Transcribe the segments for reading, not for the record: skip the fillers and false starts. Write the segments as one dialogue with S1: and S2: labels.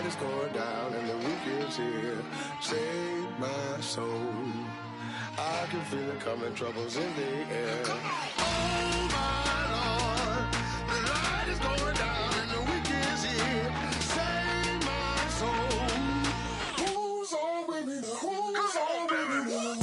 S1: light is going down and the week is here. Save my soul. I can feel it coming, troubles in the air. Oh my Lord, the light is going down and the week is here. Save my soul. Who's on with me now? Who's on with me now?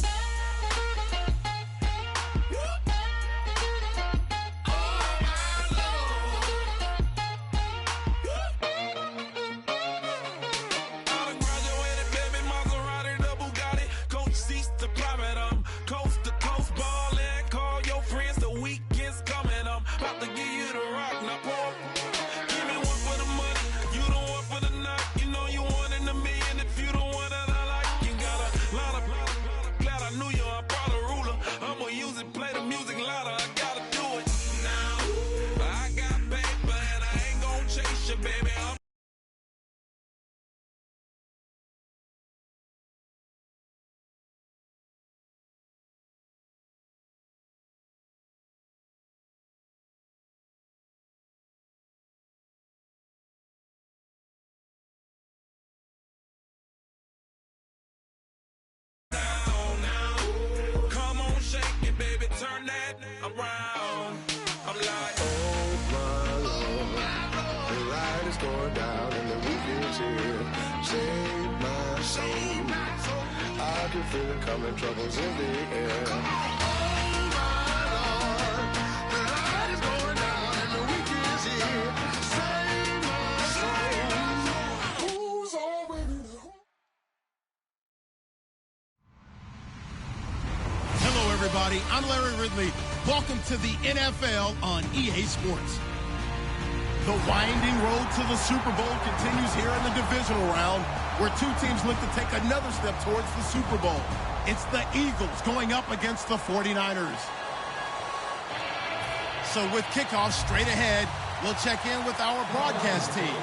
S2: Turn that around. I'm like,
S1: oh my Lord, the light is going down and the week is here. Save my soul. I can feel it coming, troubles in the air. Oh my Lord, the light is going down and the week is here. Save my soul. Who's on with me now?
S3: Hello, everybody. I'm Larry Ridley. Welcome to the NFL on EA Sports. The winding road to the Super Bowl continues here in the divisional round, where two teams look to take another step towards the Super Bowl. It's the Eagles going up against the 49ers. So with kickoff straight ahead, we'll check in with our broadcast team.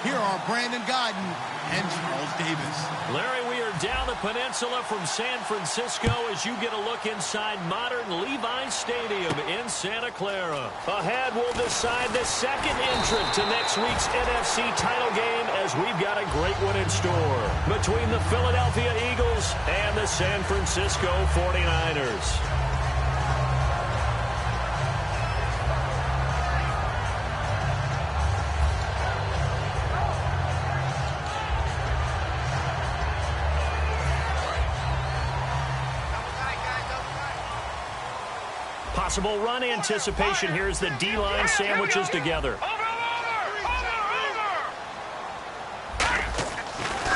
S3: Here are Brandon Godden and Charles Davis.
S4: Larry, we are down the peninsula from San Francisco as you get a look inside modern Levi's Stadium in Santa Clara. Ahead, we'll decide the second entrant to next week's NFC title game as we've got a great one in store between the Philadelphia Eagles and the San Francisco 49ers. Possible run anticipation here as the D-line sandwiches together.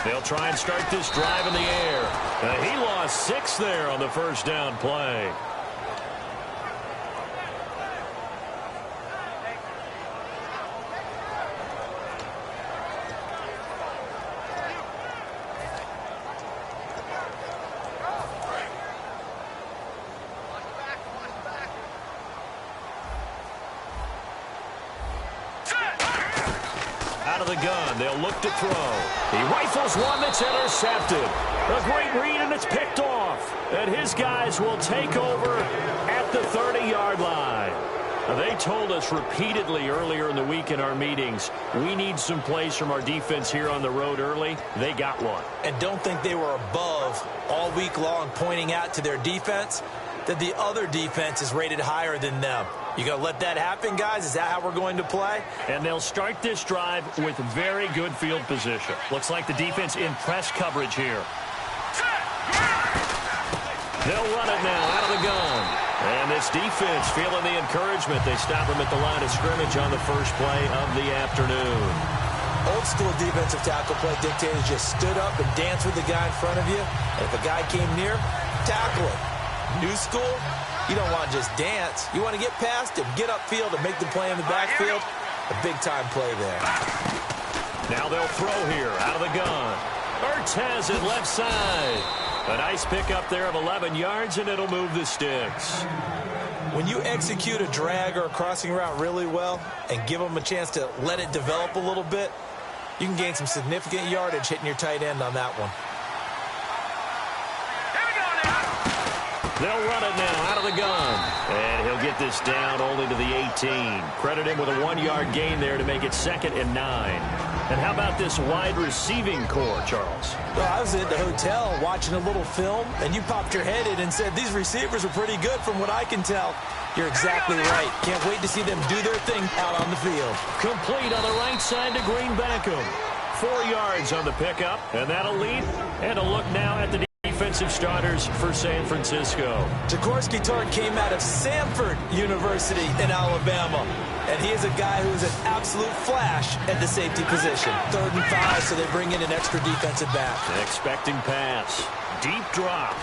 S4: They'll try and start this drive in the air. He lost 6 there on the first down play. Out of the gun, they'll look to throw. He rifles one that's intercepted. A great read, and it's picked off. And his guys will take over at the 30-yard line. Now, they told us repeatedly earlier in the week in our meetings, we need some plays from our defense here on the road early. They got one.
S5: And don't think they were above all week long pointing out to their defense that the other defense is rated higher than them. You going to let that happen, guys? Is that how we're going to play?
S4: And they'll start this drive with very good field position. Looks like the defense in press coverage here. They'll run it now out of the gun. And this defense feeling the encouragement. They stop him at the line of scrimmage on the first play of the afternoon.
S5: Old school defensive tackle play dictators just stood up and danced with the guy in front of you. And if a guy came near, tackle him. New school, you don't want to just dance. You want to get past him, get upfield, and make the play in the backfield. A big-time play there.
S4: Now they'll throw here out of the gun. Ertz has it left side. A nice pickup there of 11 yards, and it'll move the sticks.
S5: When you execute a drag or a crossing route really well and give them a chance to let it develop a little bit, you can gain some significant yardage hitting your tight end on that one.
S4: They'll run it now out of the gun. And he'll get this down only to the 18. Credit him with a 1-yard gain there to make it 2nd and 9. And how about this wide receiving core, Charles?
S5: Well, I was at the hotel watching a little film, and you popped your head in and said, these receivers are pretty good from what I can tell. You're exactly right. Can't wait to see them do their thing out on the field.
S4: Complete on the right side to Greenbackham. 4 yards on the pickup, and that'll lead. And a look now at the defensive starters for San Francisco.
S5: Jaworski Tartt came out of Samford University in Alabama, and he is a guy who is an absolute flash at the safety position. 3rd and 5, so they bring in an extra defensive back.
S4: An expecting pass. Deep drop.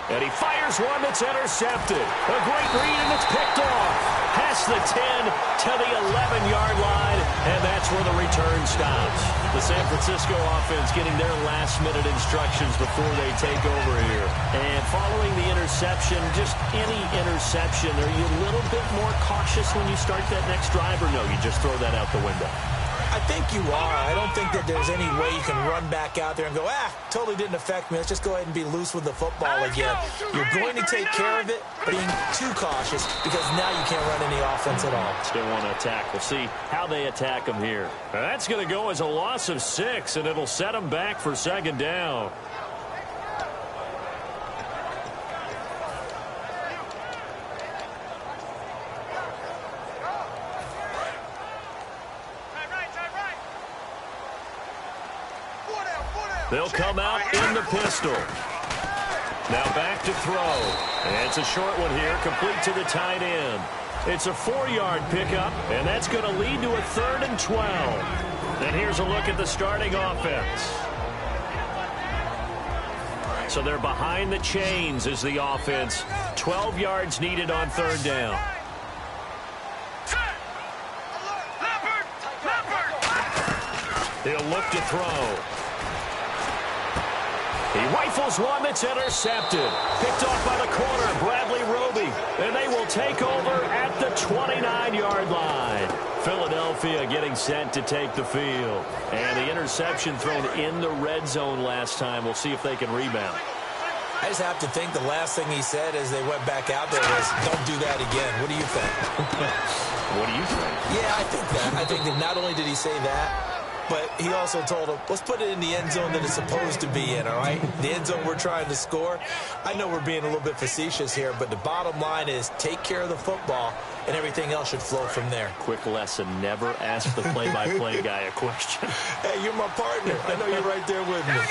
S4: And he fires one that's intercepted. A great read, and it's picked off. Past the 10 to the 11-yard line, and that's where the return stops. The San Francisco offense getting their last-minute instructions before they take over here. And following the interception, just any interception, are you a little bit more cautious when you start that next drive, or no, you just throw that out the window?
S5: I think you are. I don't think that there's any way you can run back out there and go, totally didn't affect me. Let's just go ahead and be loose with the football again. You're going to take care of it, being too cautious, because now you can't run any offense at all.
S4: Still want to attack. We'll see how they attack them here. That's going to go as a loss of 6, and it'll set them back for 2nd down. They'll come out in the pistol. Now back to throw. And it's a short one here, complete to the tight end. It's a 4-yard pickup, and that's going to lead to a 3rd and 12. And here's a look at the starting offense. So they're behind the chains as the offense. 12 yards needed on 3rd down. He'll look to throw. He rifles one that's intercepted. Picked off by the corner, Bradley Roby. And they will take over at the 29-yard line. Philadelphia getting set to take the field. And the interception thrown in the red zone last time. We'll see if they can rebound.
S5: I just have to think the last thing he said as they went back out there was, don't do that again. What do you think?
S4: What do you think?
S5: Yeah, I think that. I think that not only did he say that, but he also told him, let's put it in the end zone that it's supposed to be in, all right? The end zone we're trying to score. I know we're being a little bit facetious here, but the bottom line is take care of the football, and everything else should flow from there.
S4: Quick lesson, never ask the play-by-play guy a question.
S5: Hey, you're my partner. I know you're right there with me.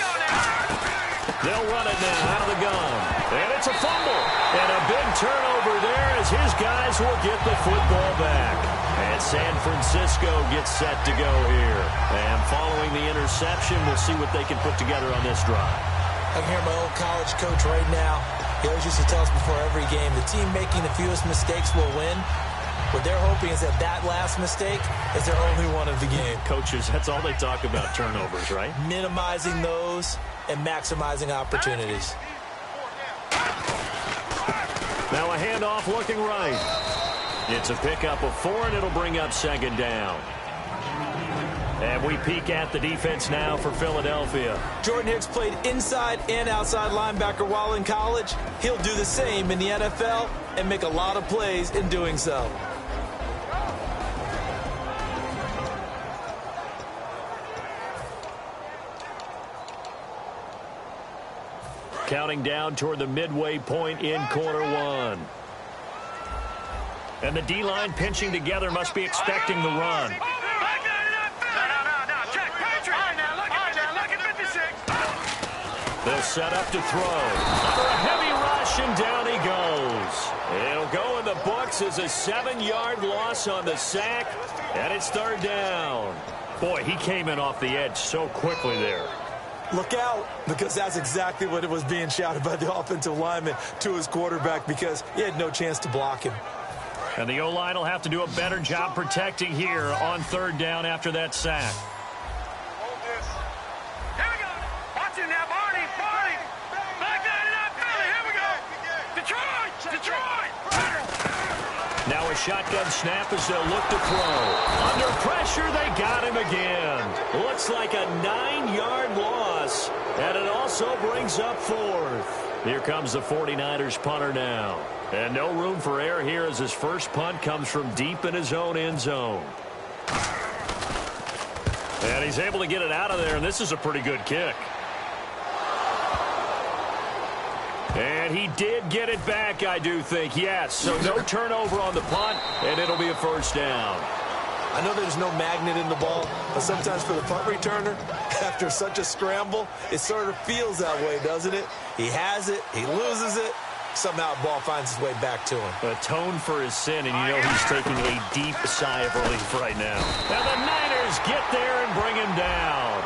S4: They'll run it now out of the gun. And it's a fumble. And a big turnover there as his guys will get the football back. And San Francisco gets set to go here. And following the interception, we'll see what they can put together on this drive.
S5: I can hear my old college coach right now. He always used to tell us before every game, the team making the fewest mistakes will win. What they're hoping is that last mistake is their only one of the game.
S4: Coaches, that's all they talk about, turnovers, right?
S5: Minimizing those and maximizing opportunities.
S4: Now a handoff looking right. It's a pickup of 4, and it'll bring up 2nd down. And we peek at the defense now for Philadelphia.
S5: Jordan Hicks played inside and outside linebacker while in college. He'll do the same in the NFL and make a lot of plays in doing so.
S4: Counting down toward the midway point in quarter 1. And the D-line pinching together must be expecting the run. They'll set up to throw. Under a heavy rush, and down he goes. It'll go in the books as a 7-yard loss on the sack, and it's 3rd down. Boy, he came in off the edge so quickly there.
S5: Look out, because that's exactly what it was being shouted by the offensive lineman to his quarterback, because he had no chance to block him.
S4: And the O-line will have to do a better job protecting here on 3rd down after that sack.
S2: Hold this. Here we go. Watch it now, Barney. Back that it up, Philly. Here we go. Detroit.
S4: Now a shotgun snap as they'll look to throw. Under pressure, they got him again. Looks like a 9-yard loss, and it also brings up 4th. Here comes the 49ers punter now. And no room for error here as his first punt comes from deep in his own end zone. And And he's able to get it out of there, and this is a pretty good kick. And he did get it back, I do think, yes. So no turnover on the punt, and it'll be a first down.
S5: I know there's no magnet in the ball, but sometimes for the punt returner, after such a scramble, it sort of feels that way, doesn't it? He has it, he loses it, somehow the ball finds its way back to him.
S4: Atone for his sin, and you know he's taking a deep sigh of relief right now. And the Niners get there and bring him down.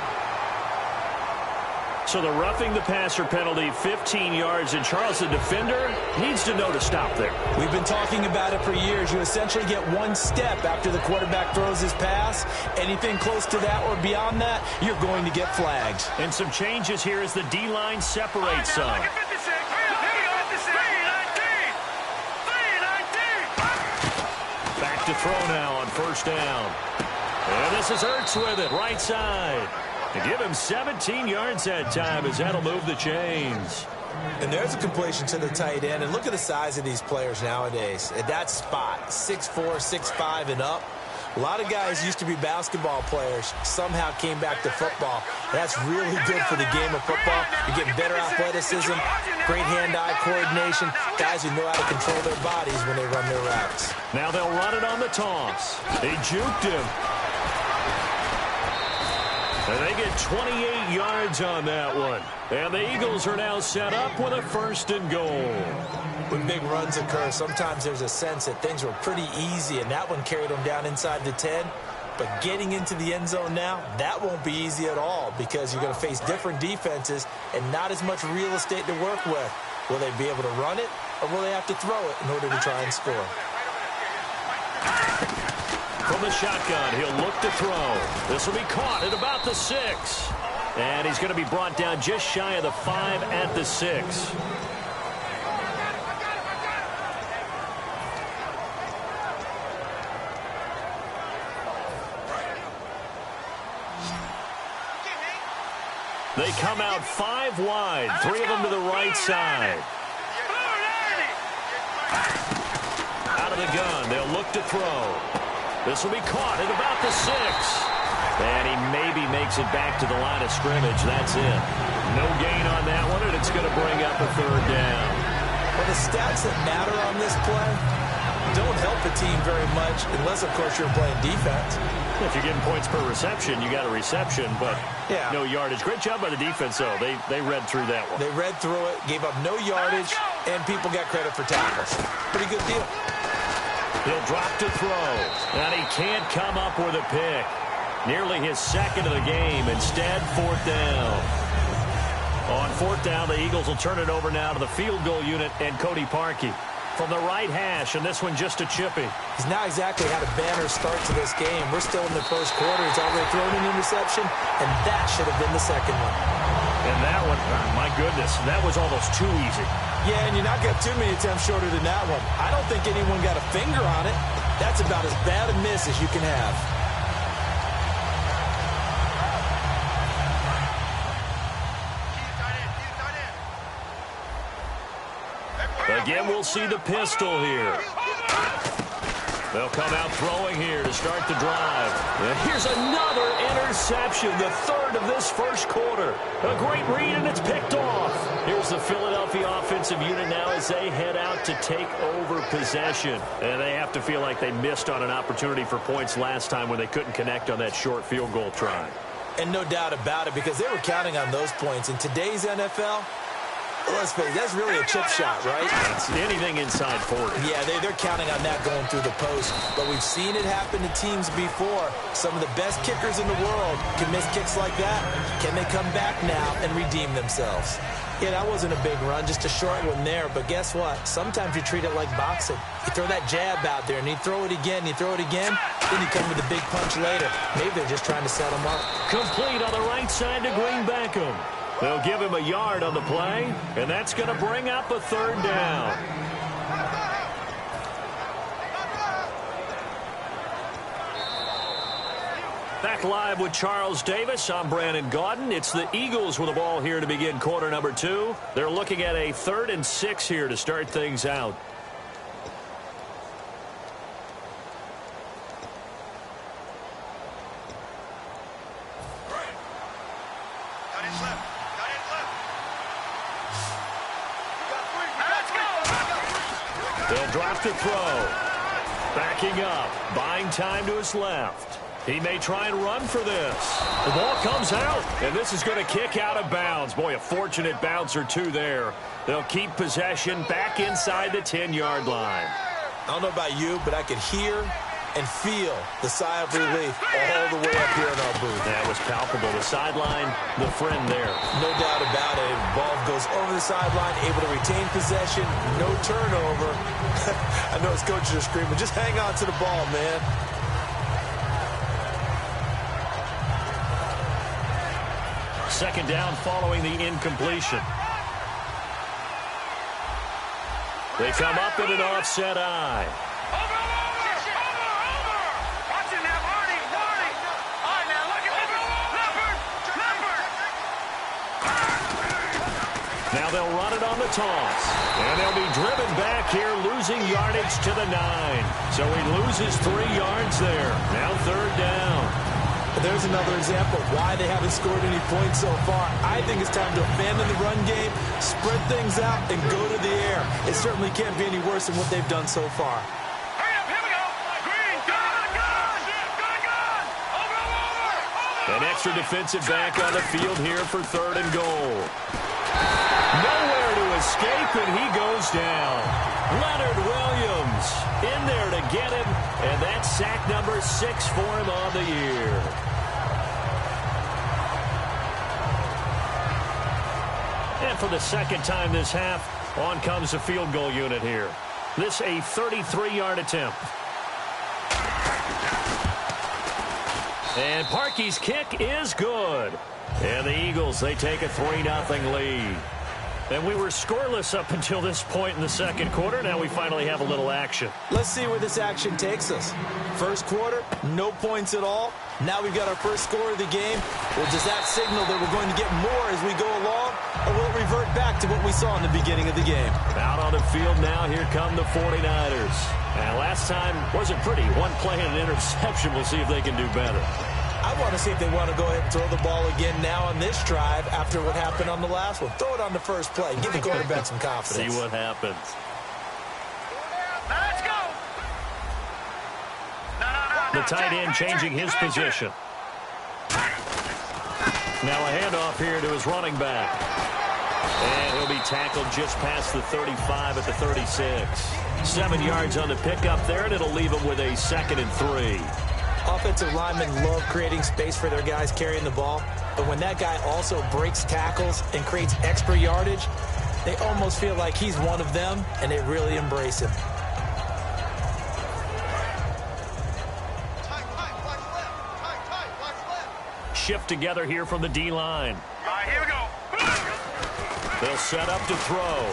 S4: So the roughing the passer penalty, 15 yards, and Charles, the defender, needs to know to stop there.
S5: We've been talking about it for years. You essentially get one step after the quarterback throws his pass. Anything close to that or beyond that, you're going to get flagged.
S4: And some changes here as the D-line separates some. Back to throw now on first down. And this is Ertz with it, right side. To give him 17 yards that time as that'll move the chains.
S5: And there's a completion to the tight end. And look at the size of these players nowadays. At that spot, 6'4", 6'5", and up. A lot of guys used to be basketball players, somehow came back to football. That's really good for the game of football. You're getting better athleticism, great hand-eye coordination, guys who know how to control their bodies when they run their routes.
S4: Now they'll run it on the toss. They juked him. And they get 28 yards on that one. And the Eagles are now set up with a first and goal.
S5: When big runs occur, sometimes there's a sense that things were pretty easy, and that one carried them down inside the 10. But getting into the end zone now, that won't be easy at all because you're going to face different defenses and not as much real estate to work with. Will they be able to run it, or will they have to throw it in order to try and score?
S4: From the shotgun, he'll look to throw. This will be caught at about the 6. And he's going to be brought down just shy of the 5 at the 6. They come out 5 wide, 3 of them to the right side. Out of the gun, they'll look to throw. This will be caught at about the 6. And he maybe makes it back to the line of scrimmage. That's it. No gain on that one, and it's going to bring up a third down.
S5: Well, the stats that matter on this play don't help the team very much unless, of course, you're playing defense.
S4: If you're getting points per reception, you got a reception, but no yardage. Great job by the defense, though. They read through that one.
S5: They read through it, gave up no yardage, and people got credit for tackles. Pretty good deal.
S4: He'll drop to throw, and he can't come up with a pick. Nearly his second of the game. Instead, 4th down. On 4th down, the Eagles will turn it over now to the field goal unit and Cody Parkey. From the right hash, and this one just a chippy.
S5: He's not exactly had a banner start to this game. We're still in the first quarter. He's already thrown an interception, and that should have been the second one.
S4: And that one, my goodness, that was almost too easy.
S5: Yeah, and you're not going to have too many attempts shorter than that one. I don't think anyone got a finger on it. That's about as bad a miss as you can have.
S4: Again, we'll see the pistol here. They'll come out throwing here to start the drive. And here's another interception, the third of this first quarter. A great read, and it's picked off. Here's the Philadelphia offensive unit now as they head out to take over possession. And they have to feel like they missed on an opportunity for points last time when they couldn't connect on that short field goal try.
S5: And no doubt about it, because they were counting on those points. In today's NFL, let's face it, that's really a chip shot, right?
S4: That's anything inside 40.
S5: Yeah, they're counting on that going through the post. But we've seen it happen to teams before. Some of the best kickers in the world can miss kicks like that. Can they come back now and redeem themselves? Yeah, that wasn't a big run, just a short one there. But guess what? Sometimes you treat it like boxing. You throw that jab out there, and you throw it again, you throw it again, then you come with a big punch later. Maybe they're just trying to set them up.
S4: Complete on the right side to Green Beckham. They'll give him a yard on the play, and that's going to bring up a third down. Back live with Charles Davis. I'm Brandon Gaudin. It's the Eagles with the ball here to begin quarter number 2. They're looking at a 3rd and 6 here to start things out. They'll drop to throw. Backing up, buying time to his left. He may try and run for this. The ball comes out, and this is going to kick out of bounds. Boy, a fortunate bounce or two there. They'll keep possession back inside the 10-yard line.
S5: I don't know about you, but I could hear and feel the sigh of relief all the way up here in our booth.
S4: That was palpable. The sideline, the friend there.
S5: No doubt about it. Ball goes over the sideline, able to retain possession, no turnover. I know his coaches are screaming, just hang on to the ball, man.
S4: Second down following the incompletion. They come up in an offset eye. Now they'll run it on the toss. And they'll be driven back here, losing yardage to the 9. So he loses 3 yards there. Now third down.
S5: There's another example of why they haven't scored any points so far. I think it's time to abandon the run game, spread things out, and go to the air. It certainly can't be any worse than what they've done so far.
S2: Hurry up, here we go. Green, gun.
S4: An extra defensive back on the field here for third and goal. Nowhere to escape, and he goes down. Leonard Williams in there to get him, and that's sack number 6 for him on the year. And for the second time this half, on comes the field goal unit here. This a 33-yard attempt. And Parkey's kick is good. And the Eagles, they take a 3-0 lead. And we were scoreless up until this point in the second quarter. Now we finally have a little action.
S5: Let's see where this action takes us. First quarter, no points at all. Now we've got our first score of the game. Well, does that signal that we're going to get more as we go along? Or will it revert back to what we saw in the beginning of the game?
S4: Out on the field now, here come the 49ers. And last time wasn't pretty. One play and an interception. We'll see if they can do better.
S5: I want to see if they want to go ahead and throw the ball again now on this drive after what happened on the last one. Throw it on the first play. Give the quarterback some confidence.
S4: See what happens.
S2: Let's go.
S4: The tight end changing his position. Now a handoff here to his running back. And he'll be tackled just past the 35 at the 36. 7 yards on the pickup there, and it'll leave him with a 2nd and 3.
S5: Offensive linemen love creating space for their guys carrying the ball, but when that guy also breaks tackles and creates extra yardage, they almost feel like he's one of them, and they really embrace him.
S4: Shift together here from the D-line.
S2: All right, here we go.
S4: They'll set up to throw.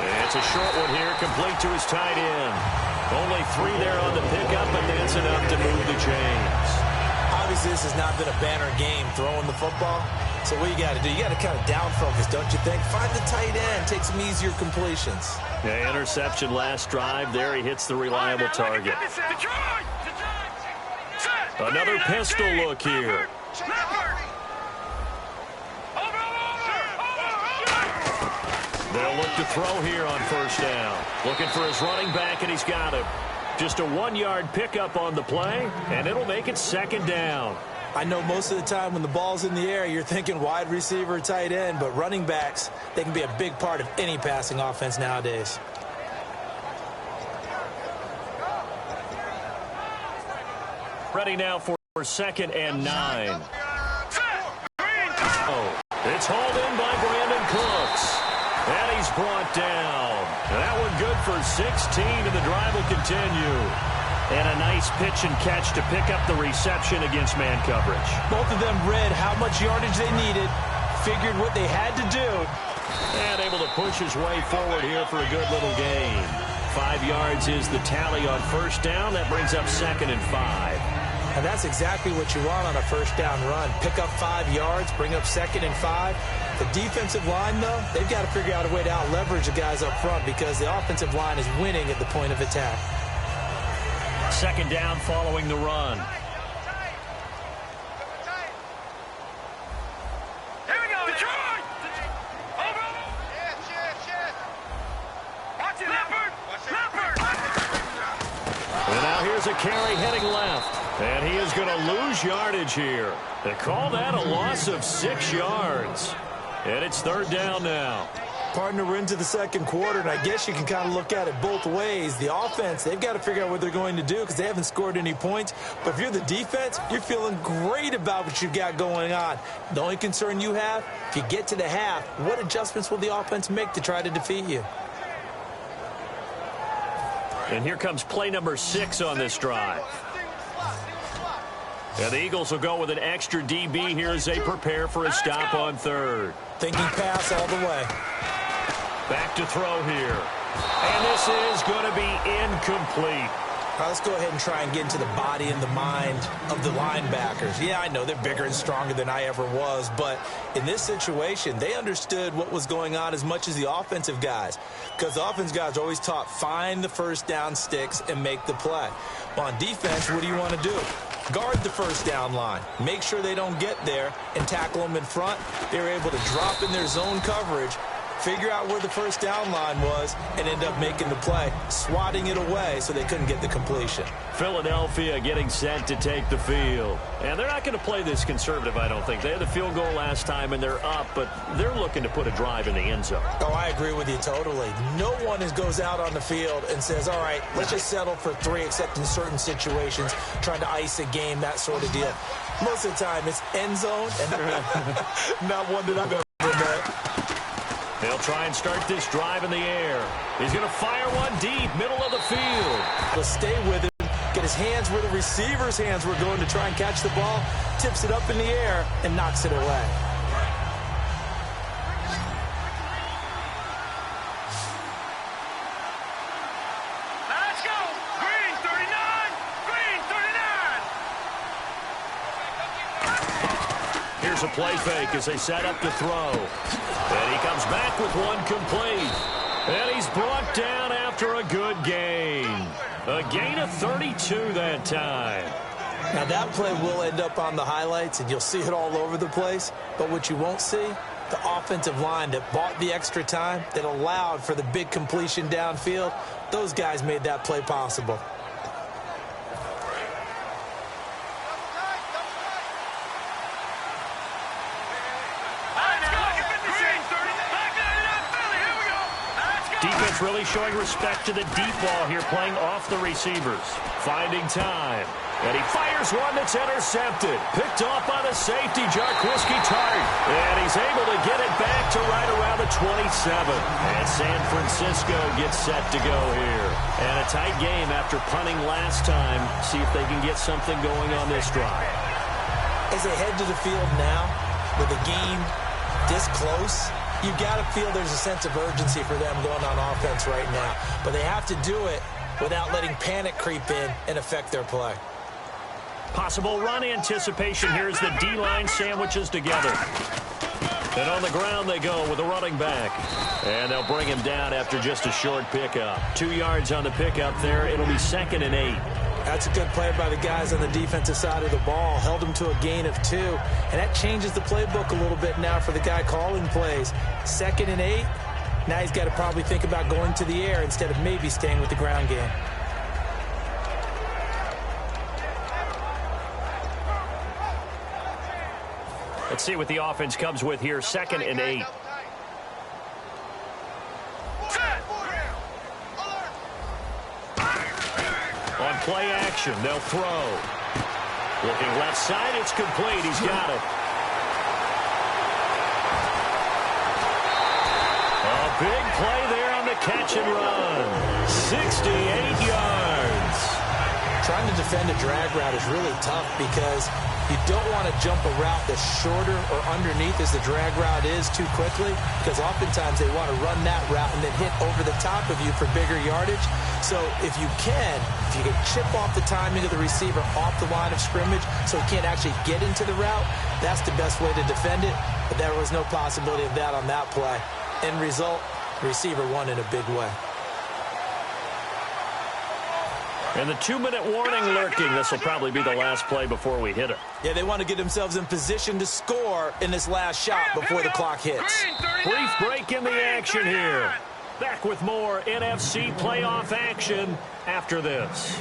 S4: And it's a short one here, complete to his tight end. Only 3 there on the pickup, but that's enough to move the chains.
S5: Obviously, this has not been a banner game throwing the football. So what you got to do, you got to kind of down focus, don't you think? Find the tight end, take some easier completions.
S4: Yeah, interception last drive. There he hits the reliable target. Another pistol look here. They'll look to throw here on first down. Looking for his running back, and he's got him. Just a 1-yard pickup on the play, and it'll make it 2nd down.
S5: I know most of the time when the ball's in the air, you're thinking wide receiver, tight end, but running backs, they can be a big part of any passing offense nowadays.
S4: Ready now for 2nd and 9. Oh, it's hauled in by Brandon Cooks. And he's brought down. And that one good for 16, and the drive will continue. And a nice pitch and catch to pick up the reception against man coverage.
S5: Both of them read how much yardage they needed, figured what they had to do.
S4: And able to push his way forward here for a good little gain. 5 yards is the tally on first down. That brings up 2nd and 5.
S5: And that's exactly what you want on a first down run. Pick up 5 yards, bring up 2nd and 5. The defensive line, though, they've got to figure out a way to out-leverage the guys up front because the offensive line is winning at the point of attack.
S4: 2nd down following the run. a carry heading left. And he is going to lose yardage here. They call that a loss of 6 yards. And it's third down now.
S5: Partner, we're into the second quarter, and I guess you can kind of look at it both ways. The offense, they've got to figure out what they're going to do because they haven't scored any points. But if you're the defense, you're feeling great about what you've got going on. The only concern you have, if you get to the half, what adjustments will the offense make to try to defeat you?
S4: And here comes play number 6 on this drive. And the Eagles will go with an extra DB here as they prepare for a stop on third.
S5: Thinking pass all the way.
S4: Back to throw here. And this is going to be incomplete.
S5: All right, let's go ahead and try and get into the body and the mind of the linebackers. Yeah, I know they're bigger and stronger than I ever was, but in this situation, they understood what was going on as much as the offensive guys, because the offensive guys are always taught, find the first down sticks and make the play. Well, on defense, what do you want to do? Guard the first down line. Make sure they don't get there and tackle them in front. They were able to drop in their zone coverage, figure out where the first down line was, and end up making the play, swatting it away so they couldn't get the completion.
S4: Philadelphia getting set to take the field. And they're not going to play this conservative, I don't think. They had the field goal last time, and they're up, but they're looking to put a drive in the end zone.
S5: Oh, I agree with you totally. No one goes out on the field and says, all right, let's just settle for 3, except in certain situations, trying to ice a game, that sort of deal. Most of the time, it's end zone, and not one that I've ever met.
S4: They'll try and start this drive in the air. He's going to fire one deep, middle of the field.
S5: He'll stay with it, get his hands where the receiver's hands were going to try and catch the ball, tips it up in the air, and knocks it away.
S2: Let's go. Green 39. Green 39.
S4: Here's a play fake as they set up to throw. And he comes back with one complete. And he's brought down after a good gain. A gain of 32 that time.
S5: Now that play will end up on the highlights, and you'll see it all over the place. But what you won't see, the offensive line that bought the extra time, that allowed for the big completion downfield, those guys made that play possible.
S4: Defense really showing respect to the deep ball here, playing off the receivers. Finding time. And he fires one that's intercepted. Picked off by the safety, Jarquiski Tart. And he's able to get it back to right around the 27. And San Francisco gets set to go here. And a tight game after punting last time. See if they can get something going on this drive.
S5: As they head to the field now, with the game this close, you got to feel there's a sense of urgency for them going on offense right now. But they have to do it without letting panic creep in and affect their play.
S4: Possible run anticipation here as the D-line sandwiches together. And on the ground they go with the running back. And they'll bring him down after just a short pickup. 2 yards on the pickup there. It'll be 2nd and 8.
S5: That's a good play by the guys on the defensive side of the ball. Held him to a gain of 2. And that changes the playbook a little bit now for the guy calling plays. 2nd and 8. Now he's got to probably think about going to the air instead of maybe staying with the ground game.
S4: Let's see what the offense comes with here. 2nd and 8. On play action, they'll throw. Looking left side, it's complete. He's got it. A big play there on the catch and run. 68 yards.
S5: Trying to defend a drag route is really tough because you don't want to jump a route that's shorter or underneath as the drag route is too quickly, because oftentimes they want to run that route and then hit over the top of you for bigger yardage. So if you can chip off the timing of the receiver off the line of scrimmage so he can't actually get into the route, that's the best way to defend it. But there was no possibility of that on that play. End result, the receiver won in a big way.
S4: And the 2-minute warning lurking. This will probably be the last play before we hit it.
S5: Yeah, they want to get themselves in position to score in this last shot before the clock hits.
S4: Brief break in the action here. Back with more NFC playoff action after this.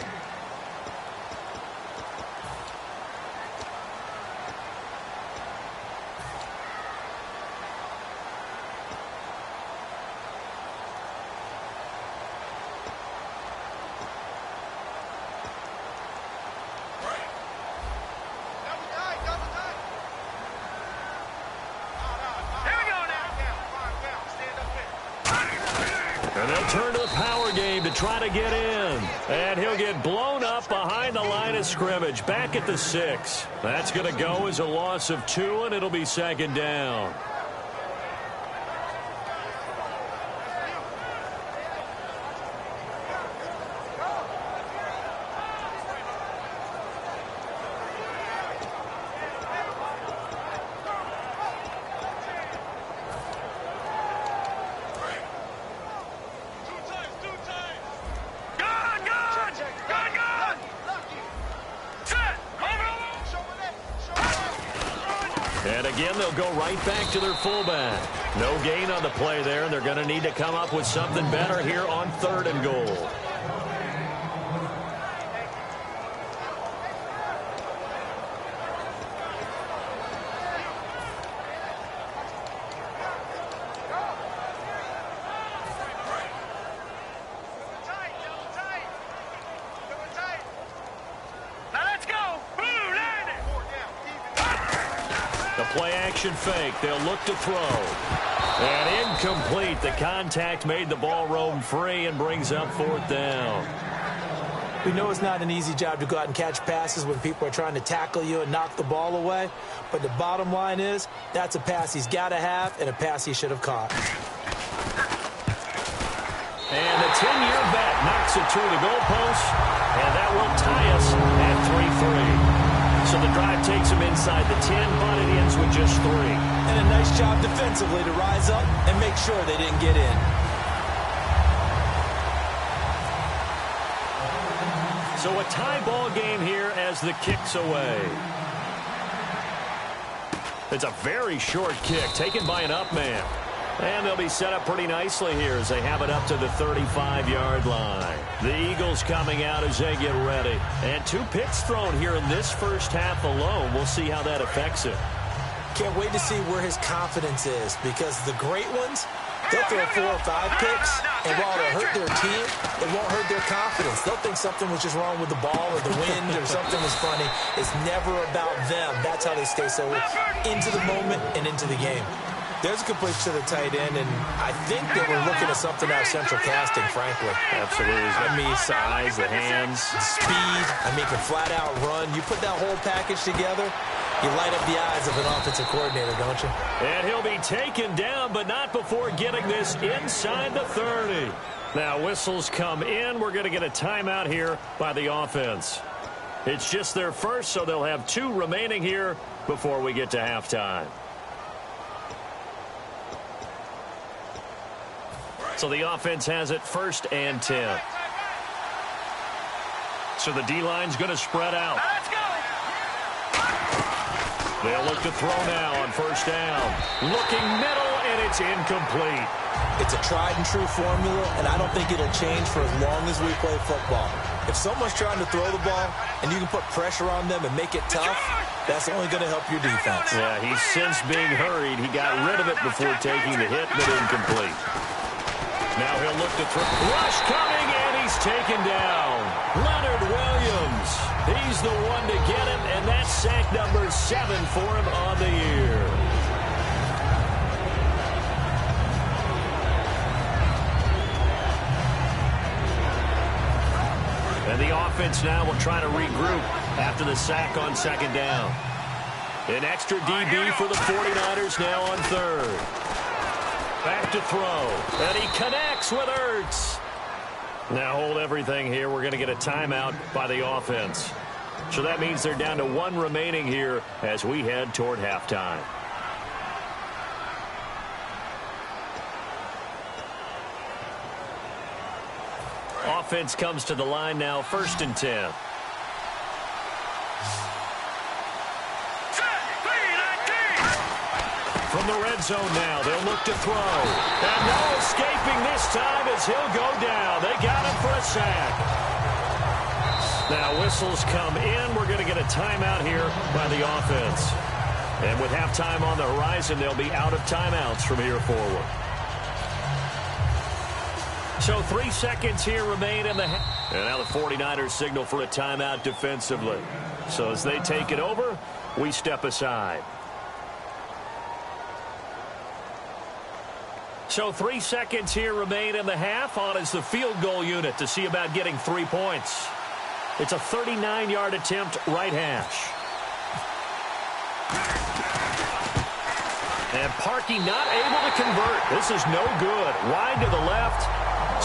S4: And they'll turn to the power game to try to get in. And he'll get blown up behind the line of scrimmage, back at the 6. That's going to go as a loss of 2, and it'll be second down. And again, they'll go right back to their fullback. No gain on the play there, and they're going to need to come up with something better here on 3rd and goal. Play-action fake. They'll look to throw. And incomplete. The contact made the ball roam free and brings up 4th down.
S5: We know it's not an easy job to go out and catch passes when people are trying to tackle you and knock the ball away. But the bottom line is that's a pass he's got to have and a pass he should have caught.
S4: And the 10-year vet knocks it through the goalpost. And that will tie us at 3-3. So the drive takes him inside the 10, but it ends with just 3.
S5: And a nice job defensively to rise up and make sure they didn't get in.
S4: So a tie ball game here as the kick's away. It's a very short kick taken by an up man. And they'll be set up pretty nicely here as they have it up to the 35-yard line. The Eagles coming out as they get ready. And 2 picks thrown here in this first half alone. We'll see how that affects it.
S5: Can't wait to see where his confidence is, because the great ones, they'll throw 4 or 5 picks, and while it'll hurt their team, it won't hurt their confidence. They'll think something was just wrong with the ball or the wind or something was funny. It's never about them. That's how they stay so into the moment and into the game. There's a good push to the tight end, and I think that we're looking at something out of central casting, frankly.
S4: Absolutely. I mean, size, the hands.
S5: Speed. I mean, can flat out run. You put that whole package together, you light up the eyes of an offensive coordinator, don't you?
S4: And he'll be taken down, but not before getting this inside the 30. Now, whistles come in. We're going to get a timeout here by the offense. It's just their first, so they'll have 2 remaining here before we get to halftime. So the offense has it 1st and 10. So the D-line's going to spread out.
S2: Let's go.
S4: They'll look to throw now on 1st down. Looking middle, and it's incomplete.
S5: It's a tried-and-true formula, and I don't think it'll change for as long as we play football. If someone's trying to throw the ball and you can put pressure on them and make it tough, that's only going to help your defense.
S4: Yeah, he's since being hurried. He got rid of it before taking the hit, but incomplete. Now he'll look to throw. Rush coming, and he's taken down. Leonard Williams. He's the one to get him, and that's sack number 7 for him on the year. And the offense now will try to regroup after the sack on 2nd down. An extra DB for the 49ers now on 3rd. Back to throw, and he connects with Ertz. Now hold everything here. We're going to get a timeout by the offense. So that means they're down to 1 remaining here as we head toward halftime. Offense comes to the line now, 1st and 10. From the red zone now, they'll look to throw. And no escaping this time as he'll go down. They got him for a sack. Now whistles come in. We're going to get a timeout here by the offense. And with halftime on the horizon, they'll be out of timeouts from here forward. So 3 seconds here remain in the half. And now the 49ers signal for a timeout defensively. So as they take it over, we step aside. So 3 seconds here remain in the half. On is the field goal unit to see about getting 3 points. It's a 39-yard attempt, right hash. And Parkey not able to convert. This is no good. Wide to the left.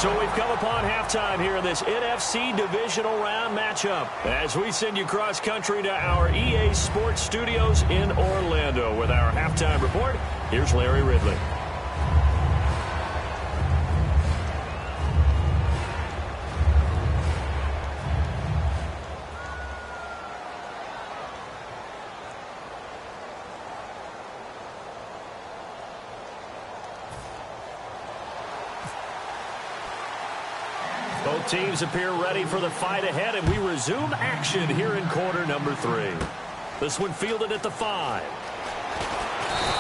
S4: So we've come upon halftime here in this NFC divisional round matchup as we send you cross-country to our EA Sports Studios in Orlando with our halftime report. Here's Larry Ridley. Both teams appear ready for the fight ahead, and we resume action here in quarter number 3. This one fielded at the 5.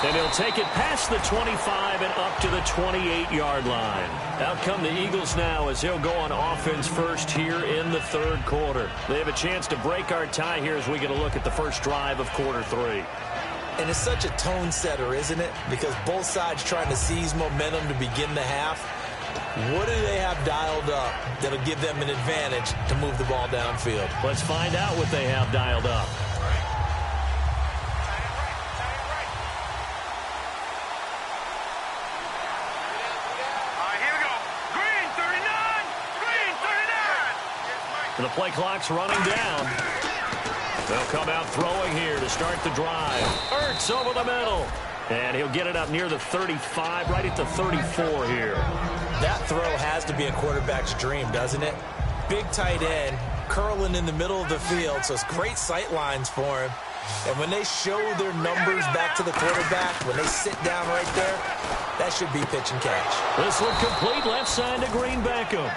S4: And he'll take it past the 25 and up to the 28-yard line. Out come the Eagles now as he'll go on offense first here in the third quarter. They have a chance to break our tie here as we get a look at the first drive of quarter 3.
S5: And it's such a tone setter, isn't it? Because both sides trying to seize momentum to begin the half. What do they have dialed up that'll give them an advantage to move the ball downfield?
S4: Let's find out what they have dialed up.
S2: All right, here we go. Green 39. Green 39.
S4: The play clock's running down. They'll come out throwing here to start the drive. Ertz over the middle. And he'll get it up near the 35, right at the 34 here.
S5: That throw has to be a quarterback's dream, doesn't it? Big tight end, curling in the middle of the field, so it's great sight lines for him. And when they show their numbers back to the quarterback, when they sit down right there, that should be pitch and catch.
S4: This one complete left side to Green Beckham.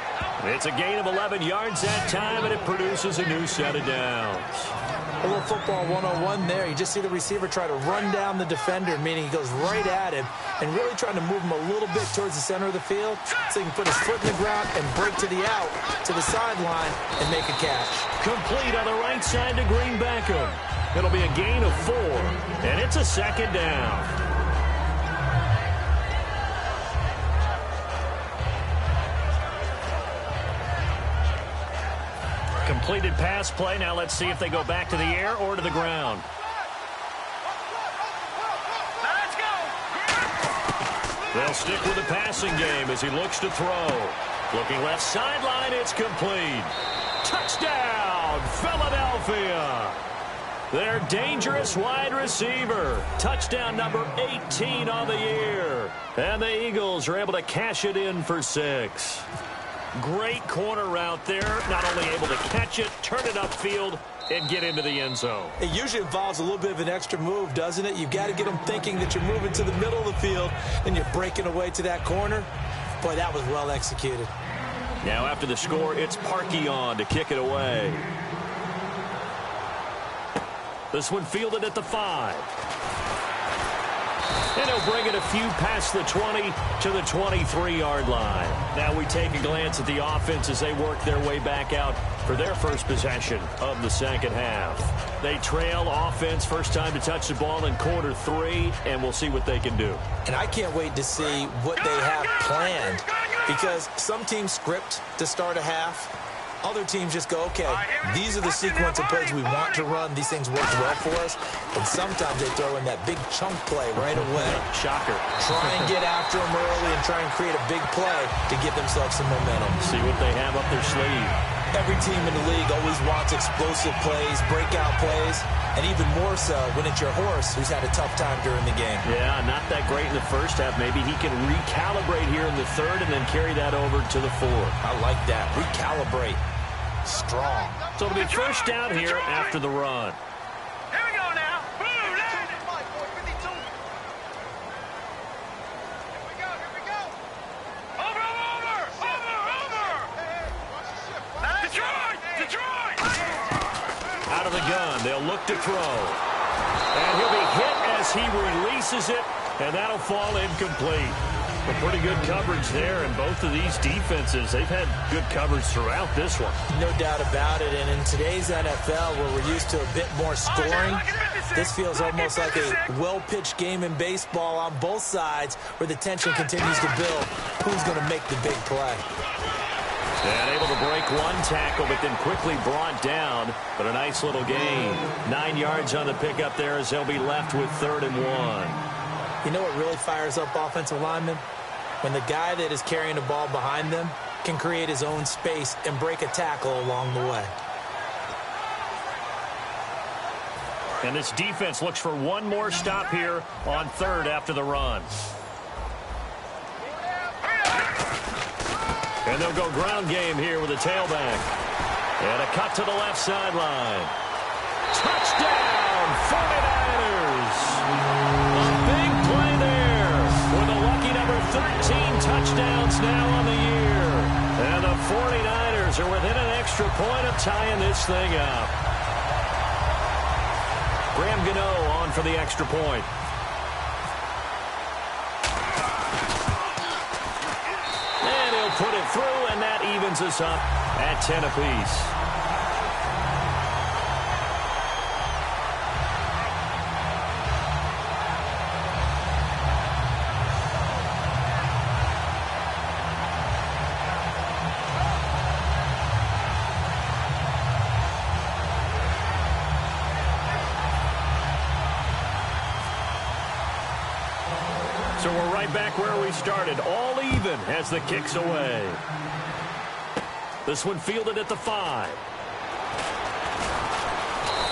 S4: It's a gain of 11 yards that time, and it produces a new set of downs.
S5: A little football 101 there. You just see the receiver try to run down the defender, meaning he goes right at him and really trying to move him a little bit towards the center of the field so he can put his foot in the ground and break to the out, to the sideline, and make a catch.
S4: Complete on the right side to Green Beckham. It'll be a gain of 4, and it's a second down. Completed pass play. Now let's see if they go back to the air or to the ground.
S2: Let's go.
S4: They'll stick with the passing game as he looks to throw. Looking left sideline, it's complete. Touchdown, Philadelphia. Their dangerous wide receiver. Touchdown number 18 on the year. And the Eagles are able to cash it in for 6. Great corner route there. Not only able to catch it, turn it upfield, and get into the end zone.
S5: It usually involves a little bit of an extra move, doesn't it? You've got to get them thinking that you're moving to the middle of the field and you're breaking away to that corner. Boy, that was well executed.
S4: Now after the score, it's Parkey on to kick it away. This one fielded at the 5. And he'll bring it a few past the 20 to the 23-yard line. Now we take a glance at the offense as they work their way back out for their first possession of the second half. They trail offense first time to touch the ball in quarter 3, and we'll see what they can do.
S5: And I can't wait to see what they have planned, because some teams script to start a half. Other teams just go, okay, these are the sequence of plays we want to run. These things work well for us. And sometimes they throw in that big chunk play right away.
S4: Shocker.
S5: Try and get after them early and try and create a big play to give themselves some momentum.
S4: See what they have up their sleeve.
S5: Every team in the league always wants explosive plays, breakout plays, and even more so when it's your horse who's had a tough time during the game.
S4: Yeah, not that great in the first half. Maybe he can recalibrate here in the third and then carry that over to the fourth.
S5: I like that. Recalibrate. Strong.
S4: So it'll be first down here after the run.
S2: Here we go now. Boom, land it. Here we go. Over. Detroit.
S4: Out of the gun, they'll look to throw. And he'll be hit as he releases it, and that'll fall incomplete. Well, pretty good coverage there, and both of these defenses, they've had good coverage throughout this one.
S5: No doubt about it, and in today's NFL, where we're used to a bit more scoring, This feels almost like a well-pitched game in baseball on both sides where the tension continues to build. Who's going to make the big play?
S4: And able to break one tackle, but then quickly brought down. But a nice little gain. 9 yards on the pickup there as they'll be left with 3rd and 1.
S5: You know what really fires up offensive linemen? When the guy that is carrying the ball behind them can create his own space and break a tackle along the way.
S4: And this defense looks for one more stop here on 3rd after the run. And they'll go ground game here with a tailback. And a cut to the left sideline. Touchdown, 49ers. A big play there with a lucky number 13 touchdowns now on the year. And the 49ers are within an extra point of tying this thing up. Graham Gano on for the extra point. And he'll put it through, and that evens us up at 10 apiece. So we're right back where we started, all even as the kick's away. This one fielded at the 5.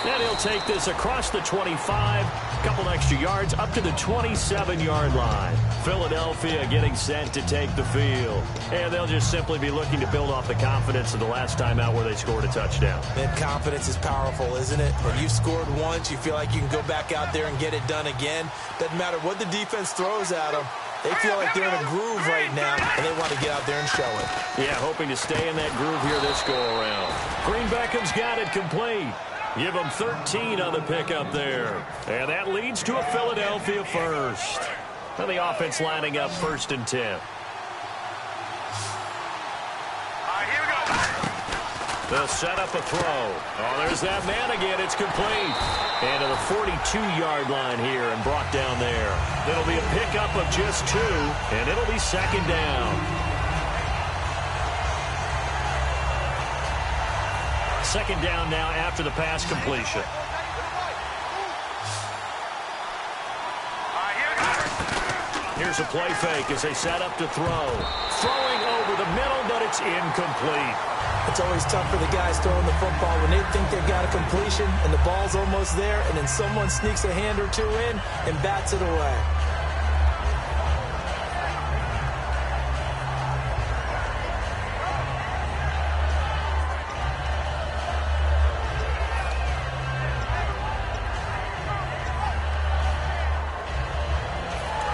S4: And he'll take this across the 25, a couple extra yards up to the 27-yard line. Philadelphia getting set to take the field. And they'll just simply be looking to build off the confidence of the last time out where they scored a touchdown.
S5: That confidence is powerful, isn't it? When you scored once, you feel like you can go back out there and get it done again. Doesn't matter what the defense throws at them. They feel like they're in a groove right now, and they want to get out there and show it.
S4: Yeah, hoping to stay in that groove here this go-around. Green Beckham's got it complete. Give them 13 on the pickup there. And that leads to a Philadelphia first. And the offense lining up 1st and 10.
S2: All right, here we go.
S4: They'll set up a throw. Oh, there's that man again. It's complete. And to the 42-yard line here and brought down there. It'll be a pickup of just 2, and it'll be 2nd down. 2nd down now after the pass completion. Here's a play fake as they set up to throw. Throwing over the middle, but it's incomplete.
S5: It's always tough for the guys throwing the football when they think they've got a completion and the ball's almost there, and then someone sneaks a hand or two in and bats it away.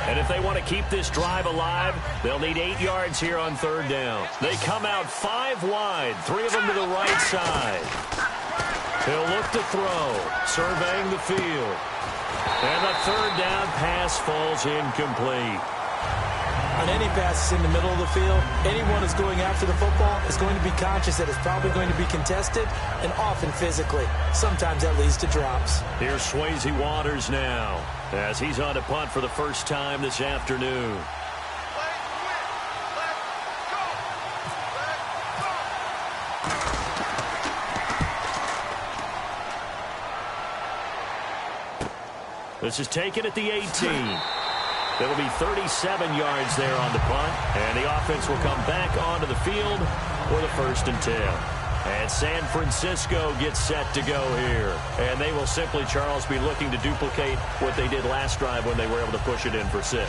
S4: And if they want to keep this drive alive, they'll need 8 yards here on 3rd down. They come out 5 wide, 3 of them to the right side. He'll look to throw, surveying the field. And the 3rd down pass falls incomplete.
S5: On any passes in the middle of the field, anyone who's going after the football is going to be conscious that it's probably going to be contested and often physically. Sometimes that leads to drops.
S4: Here's Swayze Waters now as he's on to punt for the first time this afternoon. This is taken at the 18. It'll be 37 yards there on the punt, and the offense will come back onto the field for the 1st and 10. And San Francisco gets set to go here. And they will simply, Charles, be looking to duplicate what they did last drive when they were able to push it in for 6.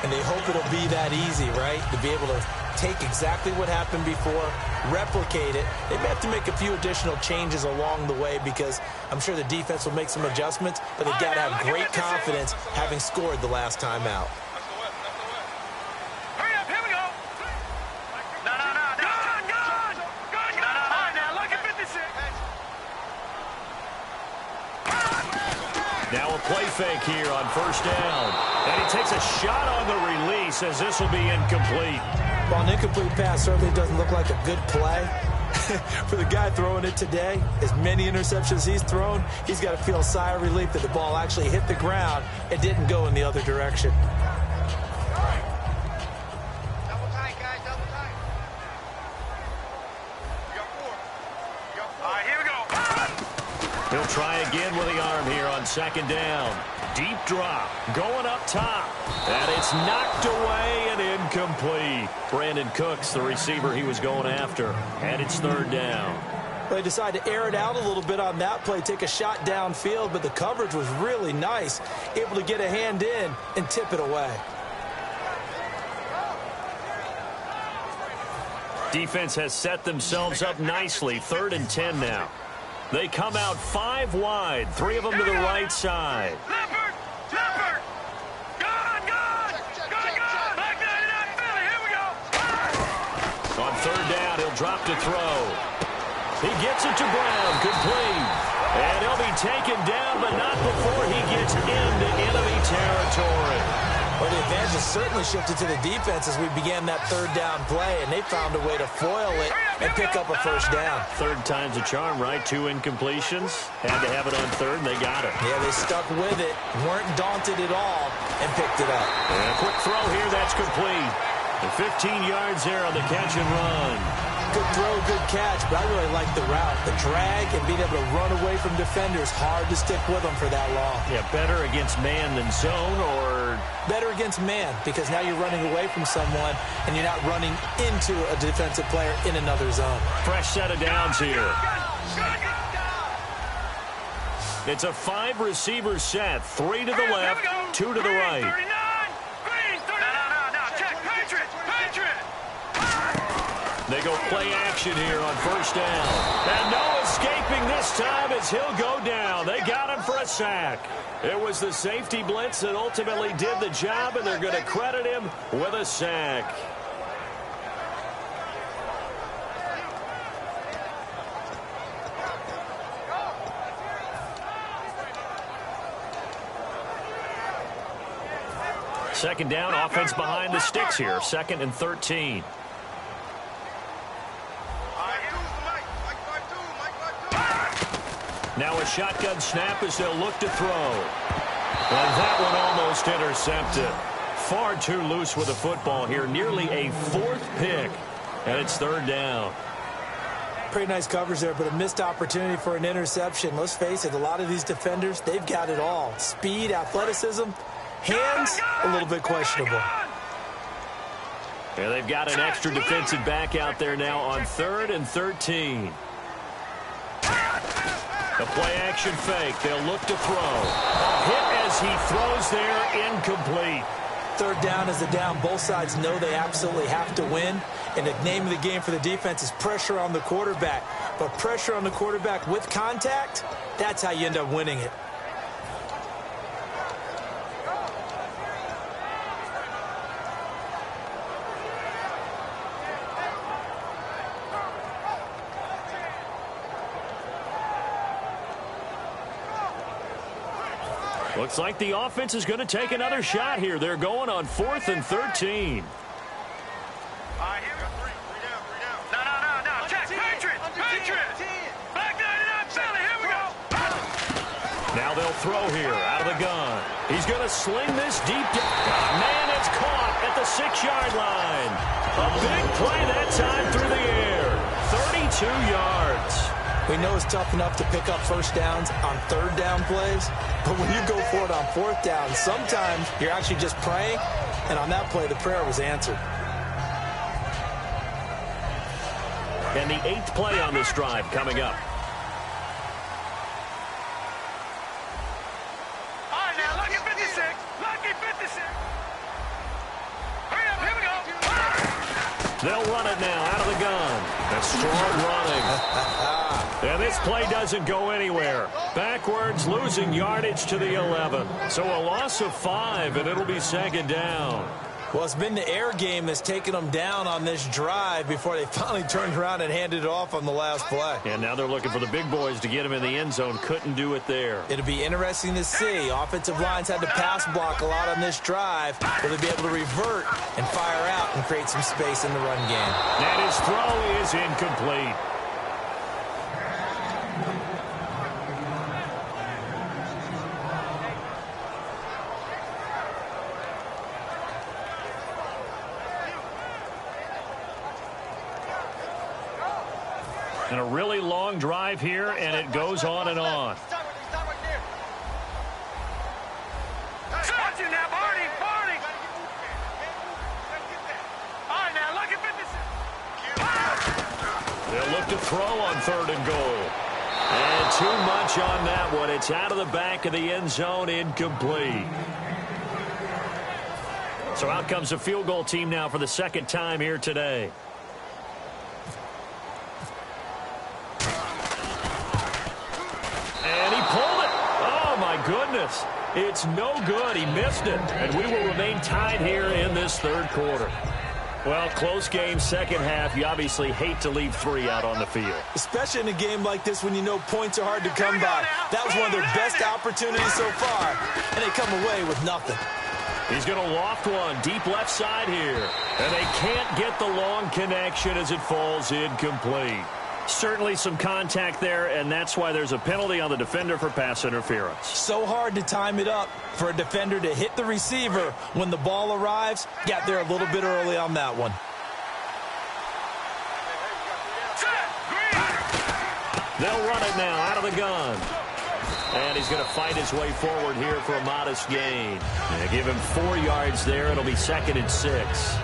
S5: And they hope it'll be that easy, right? To be able to take exactly what happened before, replicate it. They may have to make a few additional changes along the way because I'm sure the defense will make some adjustments, but they've got to have great confidence having scored the last time out.
S2: Hurry up, here we go. No. Good. Now look at 56.
S4: Now a play fake here on 1st down. And he takes a shot on the release as this will be incomplete.
S5: While an incomplete pass certainly doesn't look like a good play, For the guy throwing it today, as many interceptions he's thrown, he's got to feel a sigh of relief that the ball actually hit the ground and didn't go in the other direction.
S2: Double tight, guys, double tight. You got 4. All right, here we go.
S4: He'll try again with the arm here on second down. Deep drop, going up top. And it's knocked away and incomplete. Brandon Cooks, the receiver he was going after. And it's third down.
S5: They decided to air it out a little bit on that play, take a shot downfield, but the coverage was really nice. Able to get a hand in and tip it away.
S4: Defense has set themselves up nicely. 3rd and 10 now. They come out 5 wide, 3 of them to the right side.
S2: Leopard! Leopard! Gone! Gone! Gone! Gone! Back 99 Philly, here we go!
S4: On 3rd down, he'll drop to throw. He gets it to Brown, complete. And he'll be taken down, but not before he gets into enemy territory.
S5: Well, the advantage has certainly shifted to the defense as we began that 3rd down play, and they found a way to foil it and pick up a first down.
S4: 3rd time's a charm, right? 2 incompletions. Had to have it on 3rd, and they got it.
S5: Yeah, they stuck with it, weren't daunted at all, and picked it up.
S4: And a quick throw here, that's complete. And 15 yards there on the catch and run.
S5: Good throw, good catch, but I really like the route. The drag and being able to run away from defenders, hard to stick with them for that long.
S4: Yeah, better against man than zone, or
S5: better against man, because now you're running away from someone and you're not running into a defensive player in another zone.
S4: Fresh set of downs here. It's a 5-receiver set. 3 to the left, 2 to the right.
S2: 39! Green! 39! No, check! Patriot! Patriot!
S4: They go play action here on 1st down. And no escaping this time as he'll go down. They got him for a sack. It was the safety blitz that ultimately did the job, and they're going to credit him with a sack. Second down, offense behind the sticks here. 2nd and 13. Now a shotgun snap as they'll look to throw. And that one almost intercepted. Far too loose with the football here. Nearly a 4th pick. And it's 3rd down.
S5: Pretty nice coverage there, but a missed opportunity for an interception. Let's face it, a lot of these defenders, they've got it all. Speed, athleticism, hands, a little bit questionable.
S4: Yeah, they've got an extra defensive back out there now on 3rd and 13. The play-action fake. They'll look to throw. A hit as he throws there, incomplete.
S5: 3rd down is the down. Both sides know they absolutely have to win. And the name of the game for the defense is pressure on the quarterback. But pressure on the quarterback with contact, that's how you end up winning it.
S4: Looks like the offense is going to take another shot here. They're going on 4th and 13.
S2: All right, here we go. 3 down, 3 down. No. Check. Patriot! Patriot! Back 99 Philly, here we go.
S4: Now they'll throw here out of the gun. He's going to sling this deep down. Man, it's caught at the 6-yard line. A big play that time through the air. 32 yards.
S5: We know it's tough enough to pick up first downs on 3rd down plays, but when you go for it on 4th down, sometimes you're actually just praying, and on that play, the prayer was answered.
S4: And the 8th play on this drive coming up.
S2: All right, now, lucky 56. Lucky 56. Hurry up, here we go.
S4: They'll run it now out of the gun. That's strong running. And this play doesn't go anywhere. Backwards, losing yardage to the 11. So a loss of 5, and it'll be 2nd down.
S5: Well, it's been the air game that's taken them down on this drive before they finally turned around and handed it off on the last play.
S4: And now they're looking for the big boys to get him in the end zone. Couldn't do it there.
S5: It'll be interesting to see. Offensive lines had to pass block a lot on this drive. Will they be able to revert and fire out and create some space in the run game?
S4: And his throw is incomplete. And a really long drive here, and it goes on and on.
S2: Watch it now, Barney. All right, now, look at this.
S4: They'll look to throw on 3rd and goal. And too much on that one. It's out of the back of the end zone, incomplete. So out comes the field goal team now for the second time here today. And he pulled it. Oh, my goodness. It's no good. He missed it. And we will remain tied here in this 3rd quarter. Well, close game, second half. You obviously hate to leave 3 out on the field.
S5: Especially in a game like this when you know points are hard to come by. That was one of their best opportunities so far, and they come away with nothing.
S4: He's going to loft one deep left side here. And they can't get the long connection as it falls incomplete. Certainly some contact there, and that's why there's a penalty on the defender for pass interference.
S5: So hard to time it up for a defender to hit the receiver when the ball arrives. Got there a little bit early on that one.
S4: They'll run it now out of the gun. And he's going to fight his way forward here for a modest gain. And give him 4 yards there. It'll be 2nd and 6.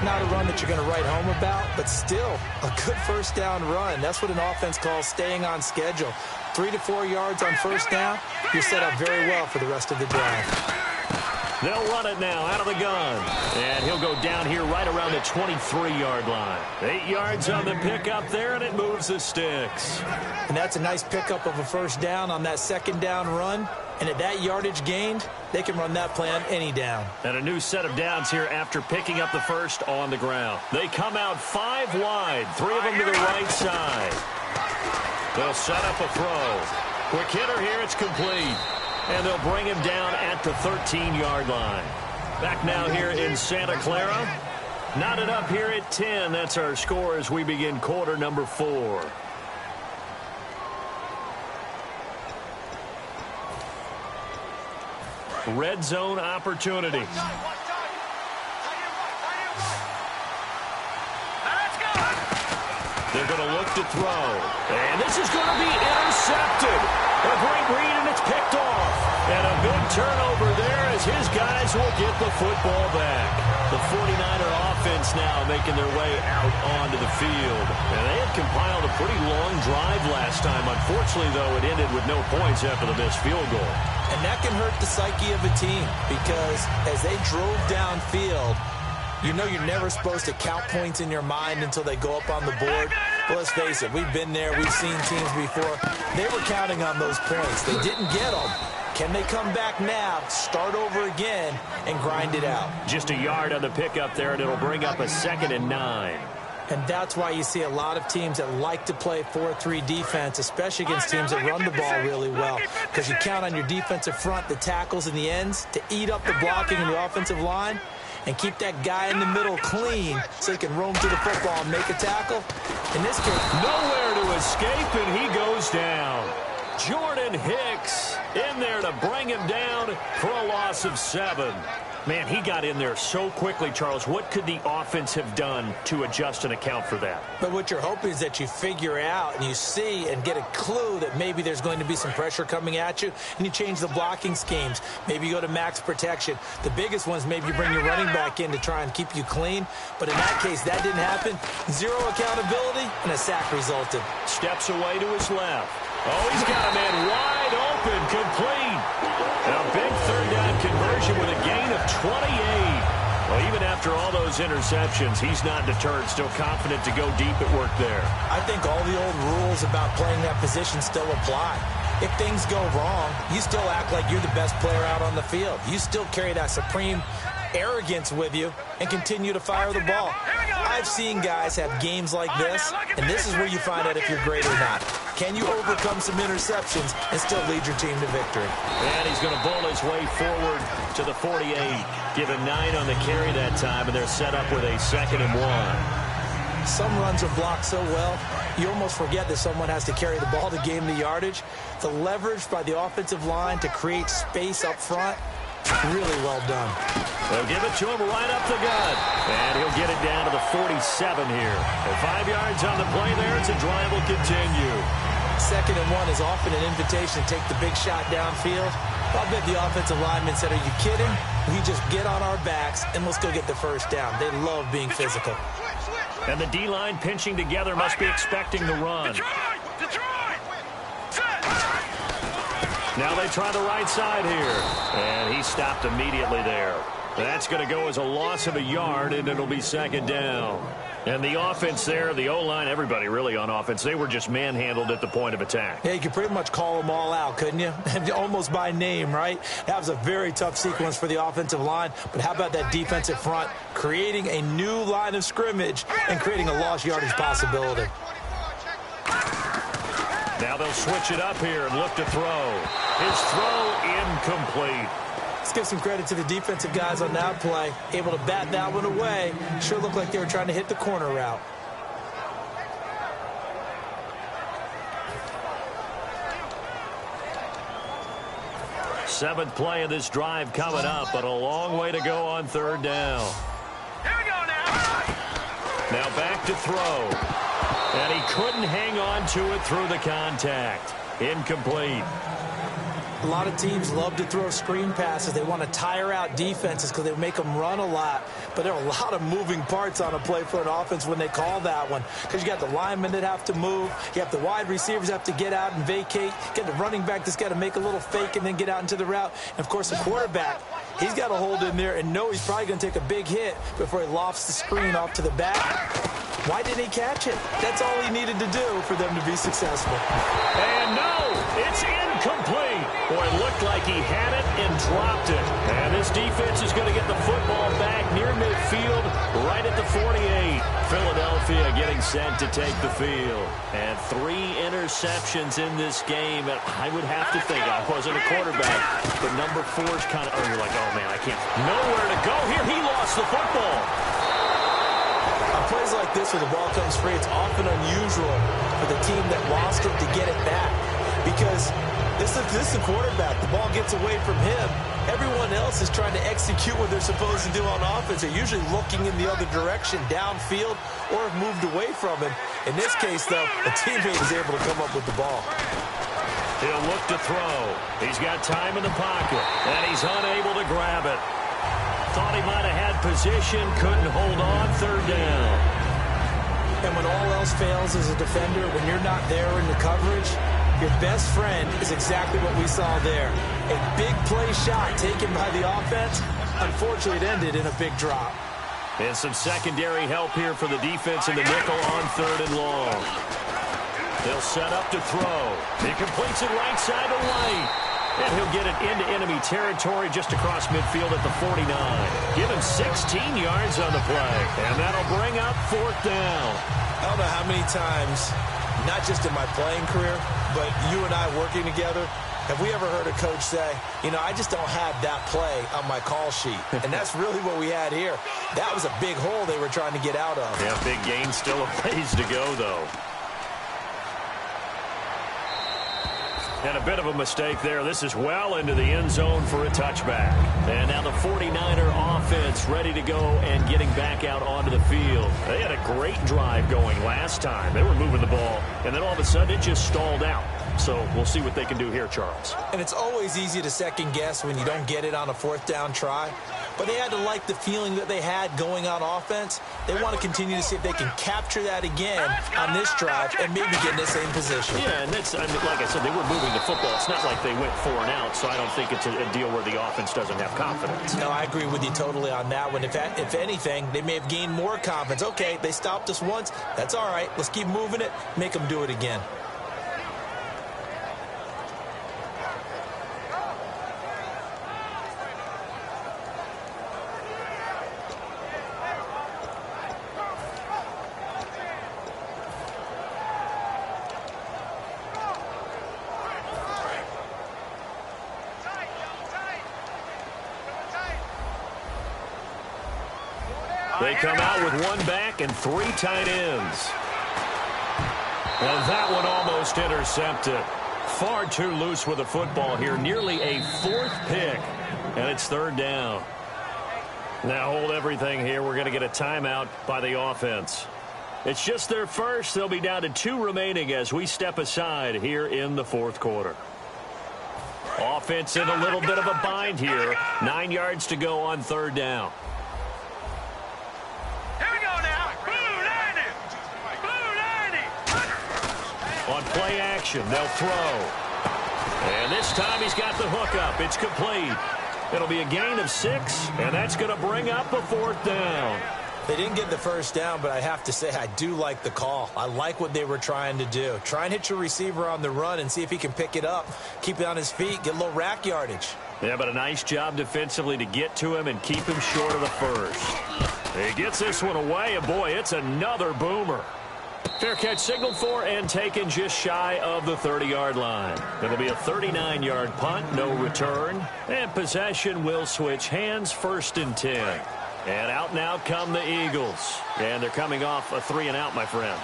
S5: Not a run that you're going to write home about, but still a good first down run. That's what an offense calls staying on schedule. 3 to 4 yards on first down, you're set up very well for the rest of the drive.
S4: They'll run it now out of the gun. And he'll go down here right around the 23-yard line. 8 yards on the pickup there, and it moves the sticks.
S5: And that's a nice pickup of a first down on that second down run. And at that yardage gained, they can run that play on any down.
S4: And a new set of downs here after picking up the first on the ground. They come out 5 wide, 3 of them to the right side. They'll set up a throw. Quick hitter here, it's complete. And they'll bring him down at the 13-yard line. Back now here in Santa Clara. Knotted up here at 10. That's our score as we begin quarter number 4. Red zone opportunity. They're going to look to throw. And this is going to be intercepted. A great read, and it's picked off. And a big turnover there as his guys will get the football back. The 49er offense now making their way out onto the field. And they had compiled a pretty long drive last time. Unfortunately, though, it ended with no points after the missed field goal.
S5: And that can hurt the psyche of a team because as they drove downfield, you know you're never supposed to count points in your mind until they go up on the board. But let's face it, we've been there. We've seen teams before. They were counting on those points. They didn't get them. Can they come back now, start over again, and grind it out?
S4: Just a yard on the pickup there, and it'll bring up a 2nd and 9.
S5: And that's why you see a lot of teams that like to play 4-3 defense, especially against teams that run the ball really well. Because you count on your defensive front, the tackles and the ends, to eat up the blocking in the offensive line and keep that guy in the middle clean so he can roam to the football and make a tackle. In this case,
S4: nowhere to escape, and he goes down. Jordan Hicks in there to bring him down for a loss of 7. Man, he got in there so quickly, Charles. What could the offense have done to adjust and account for that?
S5: But what you're hoping is that you figure out and you see and get a clue that maybe there's going to be some pressure coming at you, and you change the blocking schemes. Maybe you go to max protection. The biggest ones, maybe you bring your running back in to try and keep you clean. But in that case, that didn't happen. 0 accountability, and a sack resulted.
S4: Steps away to his left. Oh, he's got a man wide open, complete. And a big third down conversion with a gain of 28. Well, even after all those interceptions, he's not deterred, still confident to go deep at work there.
S5: I think all the old rules about playing that position still apply. If things go wrong, you still act like you're the best player out on the field. You still carry that supreme arrogance with you and continue to fire the ball. I've seen guys have games like this, and this is where you find out if you're great or not. Can you overcome some interceptions and still lead your team to victory?
S4: And he's going to bowl his way forward to the 48. Give him 9 on the carry that time, and they're set up with a 2nd and 1.
S5: Some runs are blocked so well, you almost forget that someone has to carry the ball to gain the yardage. The leverage by the offensive line to create space up front, really well done.
S4: They'll give it to him right up the gut. And he'll get it down to the 47 here. And 5 yards on the play there as the drive will continue.
S5: 2nd and 1 is often an invitation to take the big shot downfield. I bet the offensive lineman said, are you kidding? We just get on our backs and let's go get the first down. They love being physical.
S4: And the D-line pinching together must be expecting the run. Now they try the right side here. And he stopped immediately there. That's going to go as a loss of a yard, and it'll be 2nd down. And the offense there, the O-line, everybody really on offense, they were just manhandled at the point of attack.
S5: Yeah, you could pretty much call them all out, couldn't you? Almost by name, right? That was a very tough sequence for the offensive line. But how about that defensive front creating a new line of scrimmage and creating a lost yardage possibility?
S4: Now they'll switch it up here and look to throw. His throw incomplete.
S5: Let's give some credit to the defensive guys on that play. Able to bat that one away. Sure looked like they were trying to hit the corner route.
S4: Seventh play of this drive coming up, but a long way to go on 3rd down.
S2: Here we go now.
S4: Now back to throw. And he couldn't hang on to it through the contact. Incomplete.
S5: A lot of teams love to throw screen passes. They want to tire out defenses because they make them run a lot. But there are a lot of moving parts on a play for an offense when they call that one. Because you got the linemen that have to move. You have the wide receivers have to get out and vacate. You got the running back that's got to make a little fake and then get out into the route. And, of course, the quarterback, he's got to hold in there and know he's probably going to take a big hit before he lofts the screen off to the back. Why didn't he catch it? That's all he needed to do for them to be successful.
S4: And no, it's incomplete. Boy, it looked like he had it and dropped it. And this defense is going to get the football back near midfield, right at the 48. Philadelphia getting set to take the field. And 3 interceptions in this game. And I would have to think, I wasn't a quarterback, but number 4's kind of, oh, you're like, oh, man, I can't. Nowhere to go here. He lost the football.
S5: Plays like this where the ball comes free, it's often unusual for the team that lost it to get it back. Because this is the quarterback. The ball gets away from him. Everyone else is trying to execute what they're supposed to do on offense. They're usually looking in the other direction, downfield, or have moved away from him. In this case, though, a teammate is able to come up with the ball.
S4: He'll look to throw. He's got time in the pocket, and he's unable to grab it. Thought he might have had position, couldn't hold on, 3rd down.
S5: And when all else fails as a defender, when you're not there in the coverage, your best friend is exactly what we saw there. A big play shot taken by the offense. Unfortunately, it ended in a big drop.
S4: And some secondary help here for the defense in the nickel on 3rd and long. They'll set up to throw. He completes it right side to White. And he'll get it into enemy territory just across midfield at the 49. Give him 16 yards on the play. And that'll bring up 4th down.
S5: I don't know how many times, not just in my playing career, but you and I working together, have we ever heard a coach say, you know, I just don't have that play on my call sheet. And that's really what we had here. That was a big hole they were trying to get out of.
S4: Yeah, big gain, still a ways to go, though. And a bit of a mistake there. This is well into the end zone for a touchback. And now the 49er offense ready to go and getting back out onto the field. They had a great drive going last time. They were moving the ball, and then all of a sudden it just stalled out. So we'll see what they can do here, Charles.
S5: And it's always easy to second guess when you don't get it on a 4th down try. But they had to like the feeling that they had going on offense. They want to continue to see if they can capture that again on this drive and maybe get in the same position.
S4: Yeah, and that's, I mean, like I said, they were moving the football. It's not like they went 4 and out, so I don't think it's a deal where the offense doesn't have confidence.
S5: No, I agree with you totally on that one. If anything, they may have gained more confidence. Okay, they stopped us once. That's all right. Let's keep moving it. Make them do it again.
S4: They come out with 1 back and 3 tight ends. And that one almost intercepted. Far too loose with the football here. Nearly a 4th pick. And it's 3rd down. Now hold everything here. We're going to get a timeout by the offense. It's just their first. They'll be down to 2 remaining as we step aside here in the fourth quarter. Offense in a little bit of a bind here. 9 yards to go on third down.
S2: Here we go now. Blue 90. Blue 90.
S4: On play action, they'll throw. And this time he's got the hook up. It's complete. It'll be a gain of 6, and that's going to bring up a fourth down.
S5: They didn't get the first down, but I have to say I do like the call. I like what they were trying to do. Try and hit your receiver on the run and see if he can pick it up, keep it on his feet, get a little rack yardage.
S4: Yeah, but a nice job defensively to get to him and keep him short of the first. He gets this one away, and boy, it's another boomer. Fair catch signaled for and taken just shy of the 30-yard line. It'll be a 39-yard punt, no return, and possession will switch hands, 1st and 10. And out now come the Eagles. And they're coming off a 3-and-out, my friend.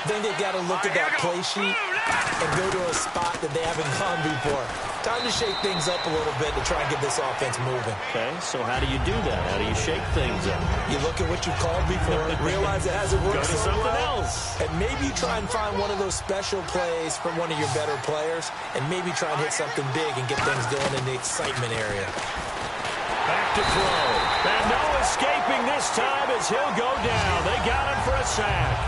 S5: Then they've got to look at that play sheet and go to a spot that they haven't gone before. Time to shake things up a little bit to try and get this offense moving.
S4: Okay, so how do you do that? How do you shake things up?
S5: You look at what you called before, realize it hasn't worked
S4: Go to
S5: so
S4: something
S5: well,
S4: else.
S5: and maybe you try and find one of those special plays from one of your better players, and maybe try and hit something big and get things going in the excitement area.
S4: Back to throw. And no escaping this time as he'll go down. They got him for a sack.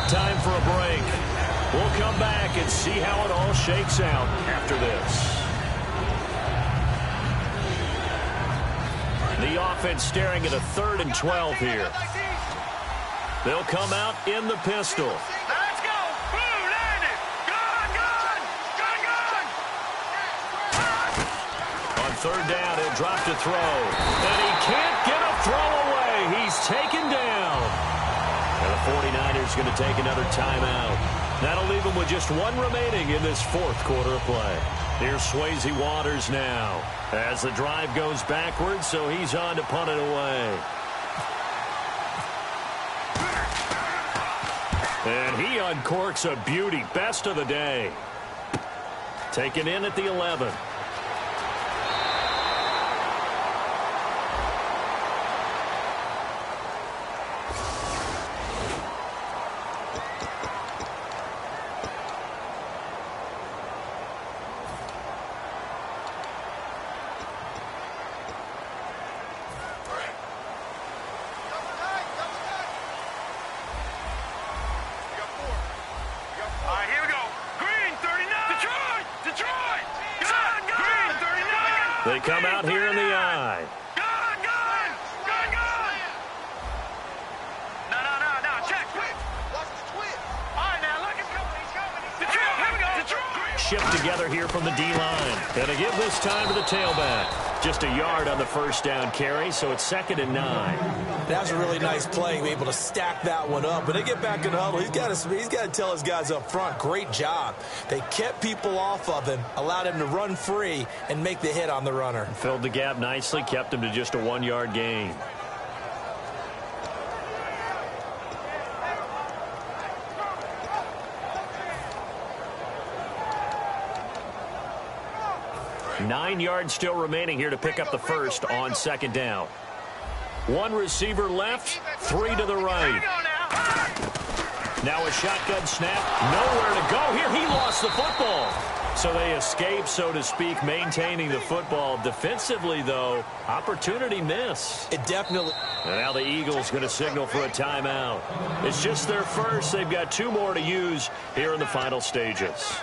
S4: Time for a break. We'll come back and see how it all shakes out after this. The offense staring at a 3rd and 12 here. They'll come out in the pistol.
S2: Let's go. Blue 90. Gun.
S4: On 3rd down, he'll drop to throw. And he can't get a throw away. He's taken down. And the 49ers going to take another timeout. That'll leave them with just 1 remaining in this 4th quarter of play. Here's Swayze Waters now as the drive goes backwards, so he's on to punt it away. And he uncorks a beauty. Best of the day. Taken in at the 11. They come out here in the eye.
S2: Gun. No. Check. Watch the twist. All right, now look, he's coming. Detroit, here we go. Detroit.
S4: Shift together here from the D-line. And to give this time to the tailback. Just a yard on the first down carry, so it's 2nd and 9.
S5: That was a really nice play, able to stack that one up. But they get back in the huddle. He's got to tell his guys up front, great job. They kept people off of him, allowed him to run free and make the hit on the runner.
S4: Filled the gap nicely, kept him to just a 1-yard gain. Nine yards still remaining here to pick up the first on 2nd down. 1 receiver left, 3 to the right. Now a shotgun snap, nowhere to go here. He lost the football. So they escape, so to speak, maintaining the football. Defensively, though, opportunity miss.
S5: It definitely.
S4: And now the Eagles going to signal for a timeout. It's just their first. They've got 2 more to use here in the final stages.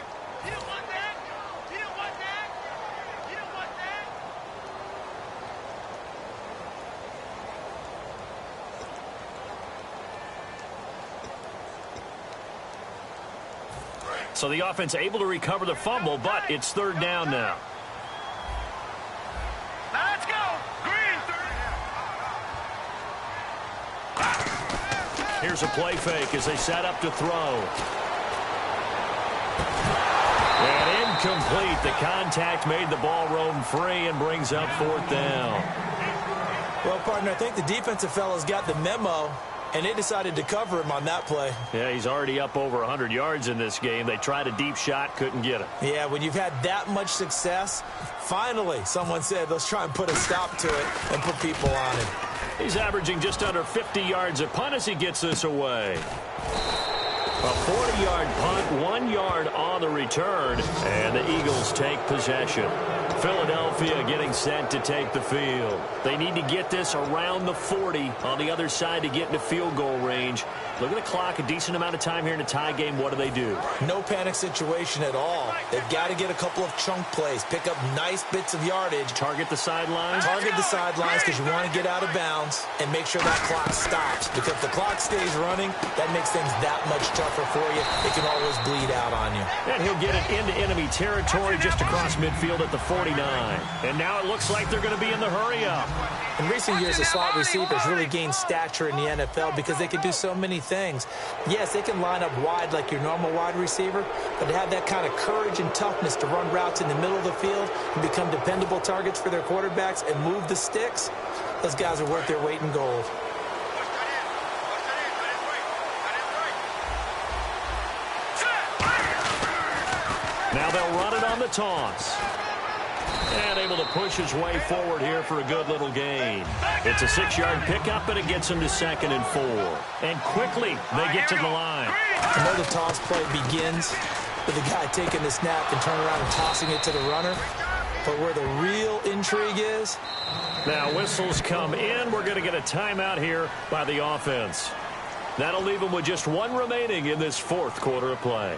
S4: So the offense able to recover the fumble, but it's 3rd down now.
S2: Let's go. Green.
S4: Here's a play fake as they set up to throw. And incomplete. The contact made the ball roam free and brings up 4th down.
S5: Well, partner, I think the defensive fellas got the memo. And they decided to cover him on that play.
S4: Yeah, he's already up over 100 yards in this game. They tried a deep shot, couldn't get it.
S5: Yeah, when you've had that much success, finally someone said, let's try and put a stop to it and put people on him.
S4: He's averaging just under 50 yards a punt as he gets this away. A 40-yard punt, 1 yard on the return, and the Eagles take possession. Philadelphia getting set to take the field. They need to get this around the 40 on the other side to get into field goal range. Look at the clock, a decent amount of time here in a tie game. What do?
S5: No panic situation at all. They've got to get a couple of chunk plays, pick up nice bits of yardage.
S4: Target the sidelines?
S5: Target the sidelines because you want to get out of bounds and make sure that clock stops. Because if the clock stays running, that makes things that much tougher for you. It can always bleed out on you.
S4: And he'll get it into enemy territory just across midfield at the 49. And now it looks like they're going to be in the hurry-up.
S5: In recent years, the slot receivers really gained stature in the NFL because they can do so many things. Yes, they can line up wide like your normal wide receiver, but to have that kind of courage and toughness to run routes in the middle of the field and become dependable targets for their quarterbacks and move the sticks, those guys are worth their weight in gold.
S4: Now they'll run it on the toss. And able to push his way forward here for a good little gain. It's a 6-yard pickup, and it gets him to 2nd and 4. And quickly, they get to the line.
S5: I know the toss play begins with the guy taking the snap and turning around and tossing it to the runner. But where the real intrigue is...
S4: Now whistles come in. We're going to get a timeout here by the offense. That'll leave them with just 1 remaining in this 4th quarter of play.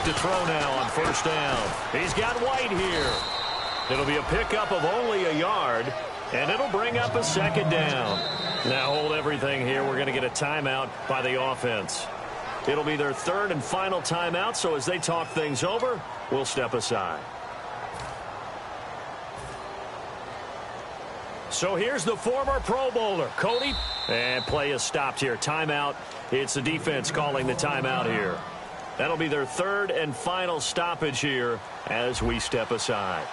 S4: To throw now on 1st down. He's got White here. It'll be a pickup of only 1 yard, and it'll bring up a 2nd down. Now hold everything here. We're going to get a timeout by the offense. It'll be their 3rd and final timeout, so as they talk things over, we'll step aside. So here's the former Pro Bowler, Cody. And play is stopped here. Timeout. It's the defense calling the timeout here. That'll be their 3rd and final stoppage here as we step aside.